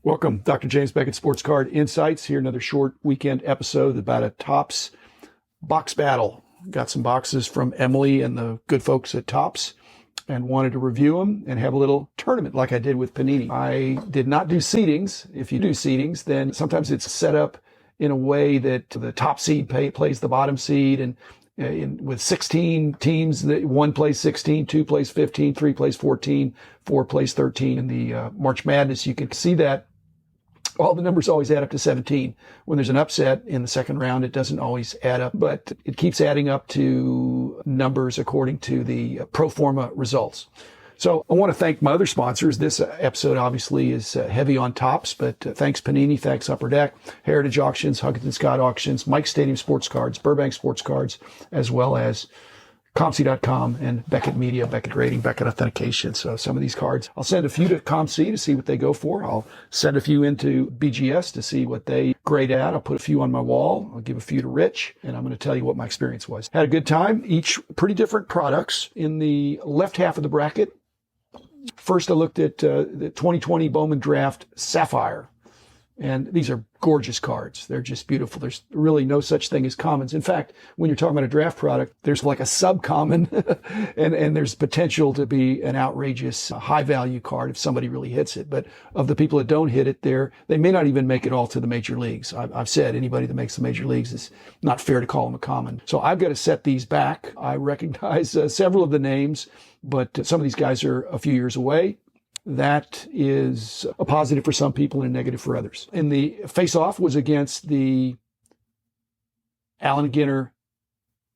Welcome, Dr. James Beckett, Sports Card Insights. Here, another short weekend episode about a Topps box battle. Got some boxes from Emily and the good folks at Topps and wanted to review them and have a little tournament like I did with Panini. I did not do seedings. If you do seedings, then sometimes it's set up in a way that the top seed plays the bottom seed, and with 16 teams, one plays 16, two plays 15, three plays 14, four plays 13. In the March Madness, you can see that all the numbers always add up to 17. When there's an upset in the second round, it doesn't always add up, but it keeps adding up to numbers according to the pro forma results. So I want to thank my other sponsors. This episode obviously is heavy on Topps, but thanks Panini, thanks Upper Deck, Heritage Auctions, Huntington Scott Auctions, Mike Stadium Sports Cards, Burbank Sports Cards, as well as ComC.com and Beckett Media, Beckett Rating, Beckett Authentication. So some of these cards, I'll send a few to ComC to see what they go for. I'll send a few into BGS to see what they grade at. I'll put a few on my wall. I'll give a few to Rich, and I'm going to tell you what my experience was. Had a good time. Each pretty different products. In the left half of the bracket, first I looked at the 2020 Bowman Draft Sapphire. And these are gorgeous cards. They're just beautiful. There's really no such thing as commons. In fact, when you're talking about a draft product, there's like a subcommon and there's potential to be an outrageous high value card if somebody really hits it. But of the people that don't hit it, they may not even make it all to the major leagues. I've said anybody that makes the major leagues is not fair to call them a common. So I've got to set these back. I recognize several of the names, but some of these guys are a few years away. That is a positive for some people and a negative for others. And the face-off was against the Allen Ginter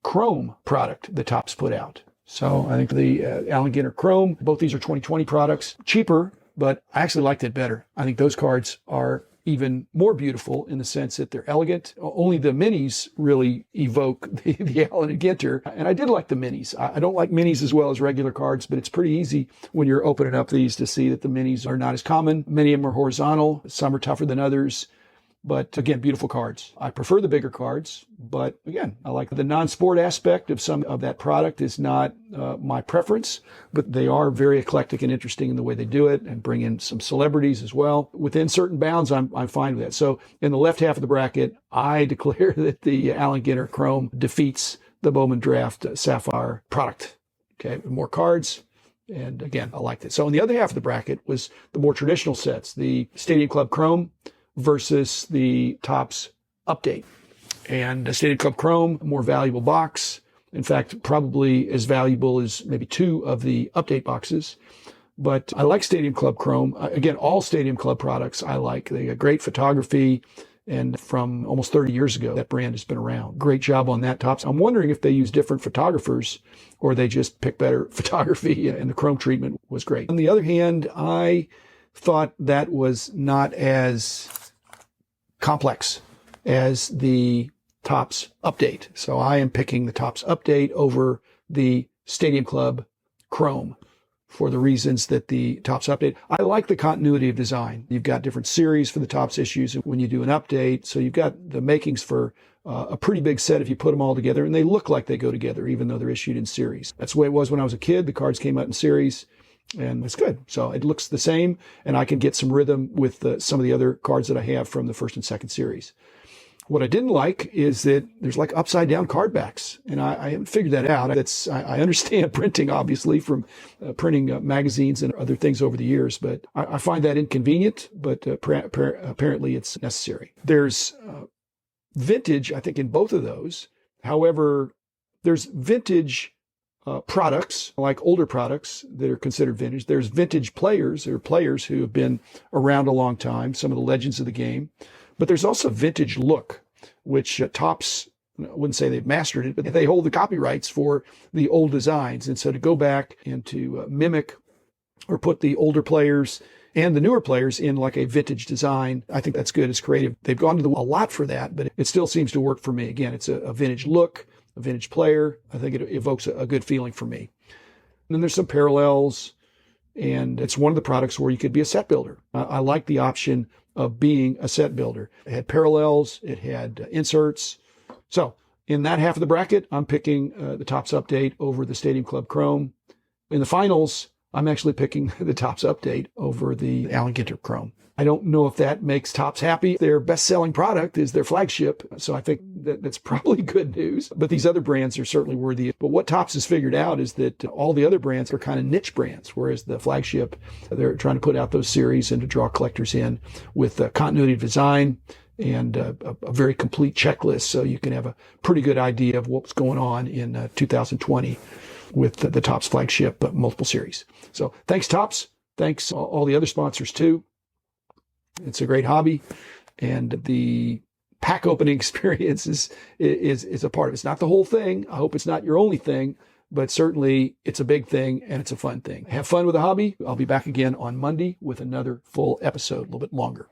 Chrome product that Topps put out. So I think the Allen Ginter Chrome, both these are 2020 products, cheaper, but I actually liked it better. I think those cards are even more beautiful in the sense that they're elegant. Only the minis really evoke the Allen Ginter. And I did like the minis. I don't like minis as well as regular cards, but it's pretty easy when you're opening up these to see that the minis are not as common. Many of them are horizontal. Some are tougher than others. But again, beautiful cards. I prefer the bigger cards, but again, I like the non-sport aspect of some of that product is not my preference, but they are very eclectic and interesting in the way they do it and bring in some celebrities as well. Within certain bounds, I'm fine with that. So in the left half of the bracket, I declare that the Allen Ginter Chrome defeats the Bowman Draft Sapphire product. Okay, more cards. And again, I liked it. So in the other half of the bracket was the more traditional sets, the Stadium Club Chrome versus the Topps Update. And the Stadium Club Chrome, a more valuable box. In fact, probably as valuable as maybe two of the Update boxes. But I like Stadium Club Chrome. Again, all Stadium Club products I like. They got great photography. And from almost 30 years ago, that brand has been around. Great job on that, Topps. I'm wondering if they use different photographers or they just pick better photography, and the Chrome treatment was great. On the other hand, I thought that was not as complex as the Topps Update. So I am picking the Topps Update over the Stadium Club Chrome for the reasons that the Topps Update. I like the continuity of design. You've got different series for the Topps issues when you do an update. So you've got the makings for a pretty big set if you put them all together, and they look like they go together even though they're issued in series. That's the way it was when I was a kid. The cards came out in series. And it's good. So it looks the same, and I can get some rhythm with some of the other cards that I have from the first and second series. What I didn't like is that there's like upside down card backs, and I haven't figured that out. I understand printing, obviously, from printing magazines and other things over the years, but I find that inconvenient, but apparently it's necessary. There's vintage, I think, in both of those. However, there's vintage products, like older products that are considered vintage. There's vintage players. There are players who have been around a long time, some of the legends of the game. But there's also vintage look, which Topps, I wouldn't say they've mastered it, but they hold the copyrights for the old designs. And so to go back and to mimic or put the older players and the newer players in like a vintage design, I think that's good. It's creative. They've gone to a lot for that, but it still seems to work for me. Again, it's a vintage look. A vintage player. I think it evokes a good feeling for me. And then there's some parallels, and it's one of the products where you could be a set builder. I like the option of being a set builder. It had parallels, it had inserts. So in that half of the bracket, I'm picking the Topps Update over the Stadium Club Chrome. In the finals, I'm actually picking the Topps Update over the Allen Ginter Chrome. I don't know if that makes Topps happy. Their best-selling product is their flagship, so I think that's probably good news. But these other brands are certainly worthy. But what Topps has figured out is that all the other brands are kind of niche brands, whereas the flagship, they're trying to put out those series and to draw collectors in with continuity of design and a very complete checklist, so you can have a pretty good idea of what's going on in 2020 with the Topps flagship multiple series. So thanks, Topps. Thanks all the other sponsors too. It's a great hobby, and the pack opening experience is a part of it. It's not the whole thing. I hope it's not your only thing, but certainly it's a big thing and it's a fun thing. Have fun with the hobby. I'll be back again on Monday with another full episode, a little bit longer.